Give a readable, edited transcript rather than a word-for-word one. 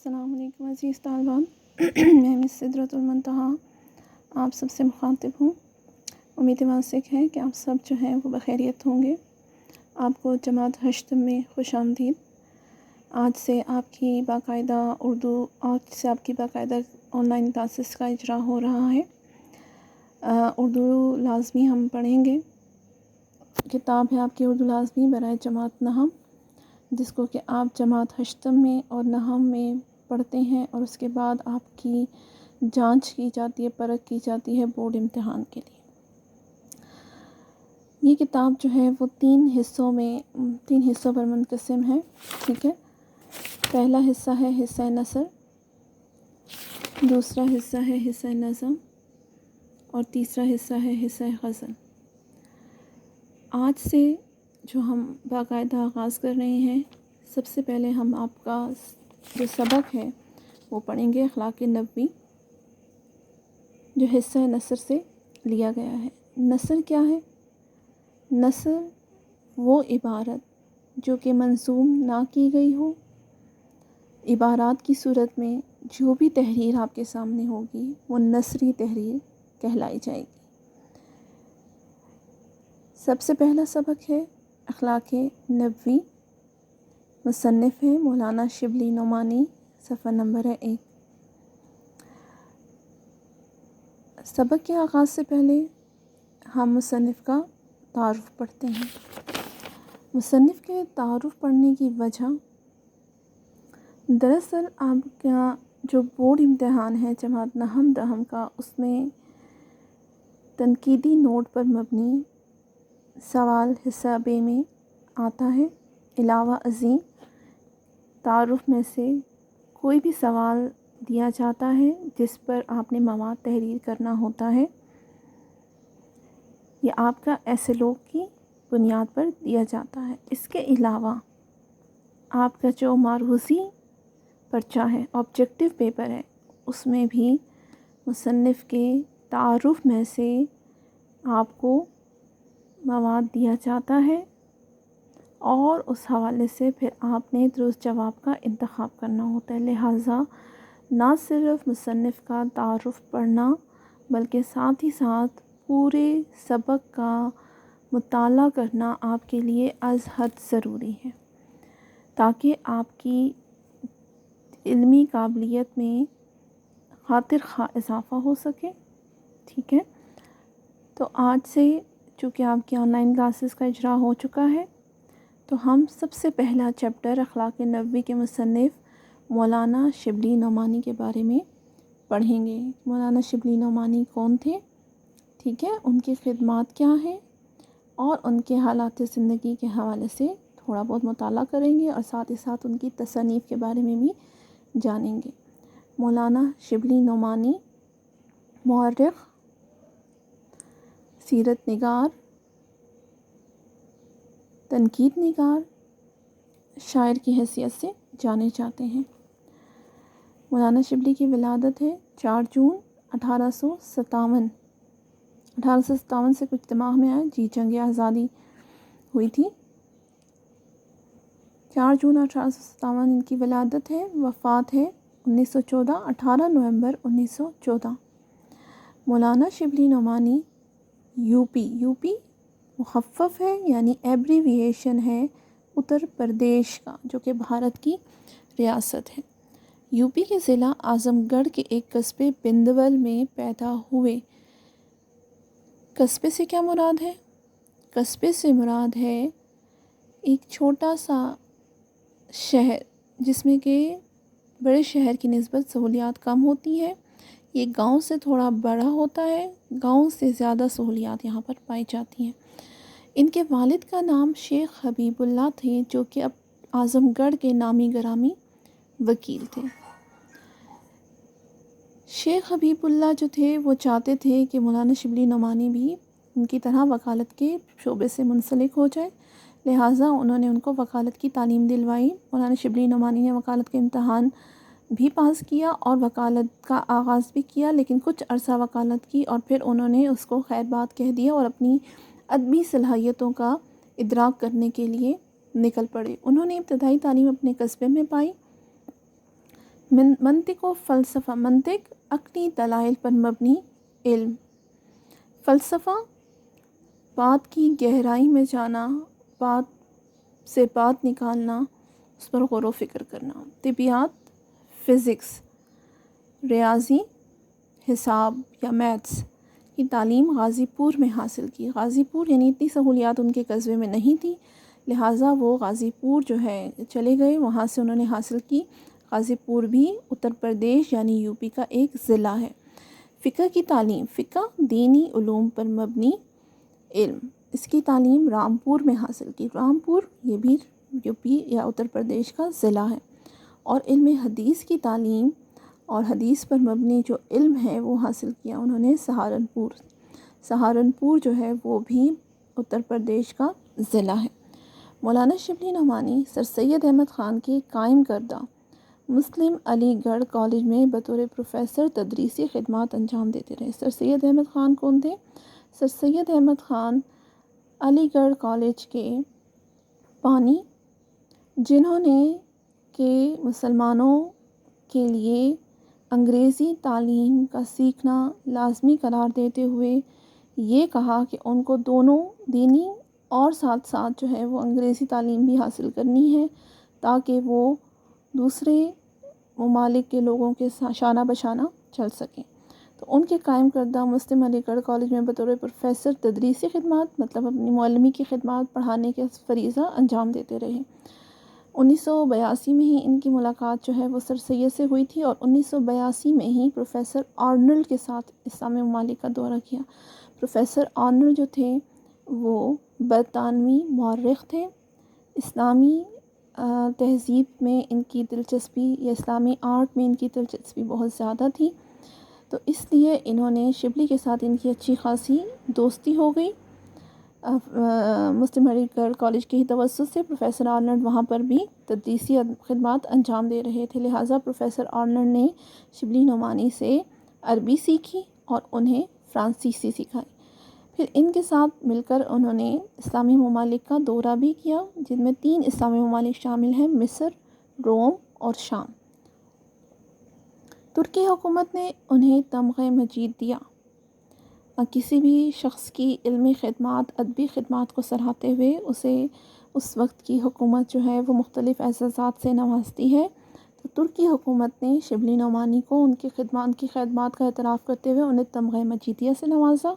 السلام علیکم عزیز طالبان میں مس سدرۃ المنتہا آپ سب سے مخاطب ہوں۔ امید واثق ہے کہ آپ سب جو ہیں وہ بخیریت ہوں گے۔ آپ کو جماعت ہشتم میں خوش آمدید۔ آج سے آپ کی باقاعدہ آن لائن کلاسز کا اجرا ہو رہا ہے۔ اردو لازمی ہم پڑھیں گے۔ کتاب ہے آپ کی اردو لازمی برائے جماعت نہم، جس کو کہ آپ جماعت ہشتم میں اور نہم میں پڑھتے ہیں، اور اس کے بعد آپ کی جانچ کی جاتی ہے، پرکھ کی جاتی ہے بورڈ امتحان کے لیے۔ یہ کتاب جو ہے وہ تین حصوں پر منقسم ہے، ٹھیک ہے۔ پہلا حصہ ہے حصہ نثر، دوسرا حصہ ہے حصہ نظم، اور تیسرا حصہ ہے حصہ غزل۔ آج سے جو ہم باقاعدہ آغاز کر رہے ہیں، سب سے پہلے ہم آپ کا جو سبق ہے وہ پڑھیں گے اخلاق نبوی، جو حصہ نثر سے لیا گیا ہے۔ نثر کیا ہے؟ نثر وہ عبارت جو کہ منظوم نہ کی گئی ہو، عبارات کی صورت میں جو بھی تحریر آپ کے سامنے ہوگی وہ نثری تحریر کہلائی جائے گی۔ سب سے پہلا سبق ہے اخلاق نبوی، مصنف ہے مولانا شبلی نعمانی، صفحہ نمبر ہے 1۔ سبق کے آغاز سے پہلے ہم مصنف کا تعارف پڑھتے ہیں۔ مصنف کے تعارف پڑھنے کی وجہ، دراصل آپ کا جو بورڈ امتحان ہے جماعت نہم دہم کا، اس میں تنقیدی نوٹ پر مبنی سوال حصہ بے میں آتا ہے۔ علاوہ ازیں تعارف میں سے کوئی بھی سوال دیا جاتا ہے جس پر آپ نے مواد تحریر کرنا ہوتا ہے۔ یہ آپ کا ایسے لوگ کی بنیاد پر دیا جاتا ہے۔ اس کے علاوہ آپ کا جو معروضی پرچہ ہے، آبجیکٹیو پیپر ہے، اس میں بھی مصنف کے تعارف میں سے آپ کو مواد دیا جاتا ہے، اور اس حوالے سے پھر آپ نے درست جواب کا انتخاب کرنا ہوتا ہے۔ لہٰذا نہ صرف مصنف کا تعارف پڑھنا بلکہ ساتھ ہی ساتھ پورے سبق کا مطالعہ کرنا آپ کے لیے از حد ضروری ہے، تاکہ آپ کی علمی قابلیت میں خاطر خواہ اضافہ ہو سکے، ٹھیک ہے۔ تو آج سے چونکہ آپ کی آن لائن کلاسز کا اجرا ہو چکا ہے، تو ہم سب سے پہلا چیپٹر اخلاق نبوی کے مصنف مولانا شبلی نعمانی کے بارے میں پڑھیں گے۔ مولانا شبلی نعمانی کون تھے، ٹھیک ہے، ان کی خدمات کیا ہیں، اور ان کے حالات زندگی کے حوالے سے تھوڑا بہت مطالعہ کریں گے، اور ساتھ ہی ساتھ ان کی تصانیف کے بارے میں بھی جانیں گے۔ مولانا شبلی نعمانی مورخ، سیرت نگار، تنقید نگار، شاعر کی حیثیت سے جانے جاتے ہیں۔ مولانا شبلی کی ولادت ہے 4 جون 1857۔ 1857 سے کچھ دماغ میں آئے، جی جنگ آزادی ہوئی تھی۔ 4 جون 1857 ان کی ولادت ہے۔ وفات ہے 1914، 18 نومبر 1914۔ مولانا شبلی نعمانی یو پی مخفف ہے، یعنی ایبریویشن ہے اتر پردیش کا، جو کہ بھارت کی ریاست ہے۔ یو پی کے ضلع اعظم گڑھ کے ایک قصبے بندول میں پیدا ہوئے۔ قصبے سے کیا مراد ہے؟ قصبے سے مراد ہے ایک چھوٹا سا شہر جس میں کہ بڑے شہر کی نسبت سہولیات کم ہوتی ہیں۔ یہ گاؤں سے تھوڑا بڑا ہوتا ہے، گاؤں سے زیادہ سہولیات یہاں پر پائی جاتی ہیں۔ ان کے والد کا نام شیخ حبیب اللہ تھے، جو کہ اب اعظم گڑھ کے نامی گرامی وکیل تھے۔ شیخ حبیب اللہ جو تھے وہ چاہتے تھے کہ مولانا شبلی نعمانی بھی ان کی طرح وکالت کے شعبے سے منسلک ہو جائے، لہٰذا انہوں نے ان کو وکالت کی تعلیم دلوائی۔ مولانا شبلی نعمانی نے وکالت کے امتحان بھی پاس کیا اور وکالت کا آغاز بھی کیا، لیکن کچھ عرصہ وکالت کی اور پھر انہوں نے اس کو خیر بات کہہ دیا اور اپنی ادبی صلاحیتوں کا ادراک کرنے کے لیے نکل پڑے۔ انہوں نے ابتدائی تعلیم اپنے قصبے میں پائی، منطق و فلسفہ، منطق عقلی دلائل پر مبنی علم، فلسفہ بات کی گہرائی میں جانا، بات سے بات نکالنا، اس پر غور و فکر کرنا، طبیعت فزکس، ریاضی حساب یا میتھس کی تعلیم غازی پور میں حاصل کی۔ غازی پور یعنی اتنی سہولیات ان کے قصبے میں نہیں تھی، لہٰذا وہ غازی پور جو ہے چلے گئے، وہاں سے انہوں نے حاصل کی۔ غازی پور بھی اتر پردیش یعنی یو پی کا ایک ضلع ہے۔ فقہ کی تعلیم، فقہ دینی علوم پر مبنی علم، اس کی تعلیم رامپور میں حاصل کی۔ رامپور یہ بھی یو پی یا اتر پردیش کا ضلع ہے۔ اور علم حدیث کی تعلیم اور حدیث پر مبنی جو علم ہے وہ حاصل کیا انہوں نے سہارنپور۔ سہارنپور جو ہے وہ بھی اتر پردیش کا ضلع ہے۔ مولانا شبلی نعمانی سر سید احمد خان کے قائم کردہ مسلم علی گڑھ کالج میں بطور پروفیسر تدریسی خدمات انجام دیتے رہے۔ سر سید احمد خان کون تھے؟ سر سید احمد خان علی گڑھ کالج کے بانی، جنہوں نے کہ مسلمانوں کے لیے انگریزی تعلیم کا سیکھنا لازمی قرار دیتے ہوئے یہ کہا کہ ان کو دونوں دینی اور ساتھ ساتھ جو ہے وہ انگریزی تعلیم بھی حاصل کرنی ہے، تاکہ وہ دوسرے ممالک کے لوگوں کے شانہ بشانہ چل سکیں۔ تو ان کے قائم کردہ مسلم علی گڑھ کالج میں بطور پروفیسر تدریسی خدمات، مطلب اپنی معلمی کی خدمات، پڑھانے کے فریضہ انجام دیتے رہے۔ 1982 میں ہی ان کی ملاقات جو ہے وہ سر سید سے ہوئی تھی، اور 1982 میں ہی پروفیسر آرنلڈ کے ساتھ اسلامی ممالک کا دورہ کیا۔ پروفیسر آرنلڈ جو تھے وہ برطانوی مورخ تھے، اسلامی تہذیب میں ان کی دلچسپی یا اسلامی آرٹ میں ان کی دلچسپی بہت زیادہ تھی، تو اس لیے انہوں نے شبلی کے ساتھ ان کی اچھی خاصی دوستی ہو گئی۔ مسلم علی گڑھ کالج کے ہی توسط سے پروفیسر آرنلڈ وہاں پر بھی تدریسی خدمات انجام دے رہے تھے، لہٰذا پروفیسر آرنلڈ نے شبلی نعمانی سے عربی سیکھی اور انہیں فرانسیسی سکھائی۔ پھر ان کے ساتھ مل کر انہوں نے اسلامی ممالک کا دورہ بھی کیا، جن میں 3 اسلامی ممالک شامل ہیں، مصر، روم اور شام۔ ترکی حکومت نے انہیں تمغہ مجید دیا۔ کسی بھی شخص کی علمی خدمات، ادبی خدمات کو سراہتے ہوئے اسے اس وقت کی حکومت جو ہے وہ مختلف اعزازات سے نوازتی ہے۔ تو ترکی حکومت نے شبلی نعمانی کو ان کی خدمات کا اعتراف کرتے ہوئے انہیں تمغہ مجیدیہ سے نوازا،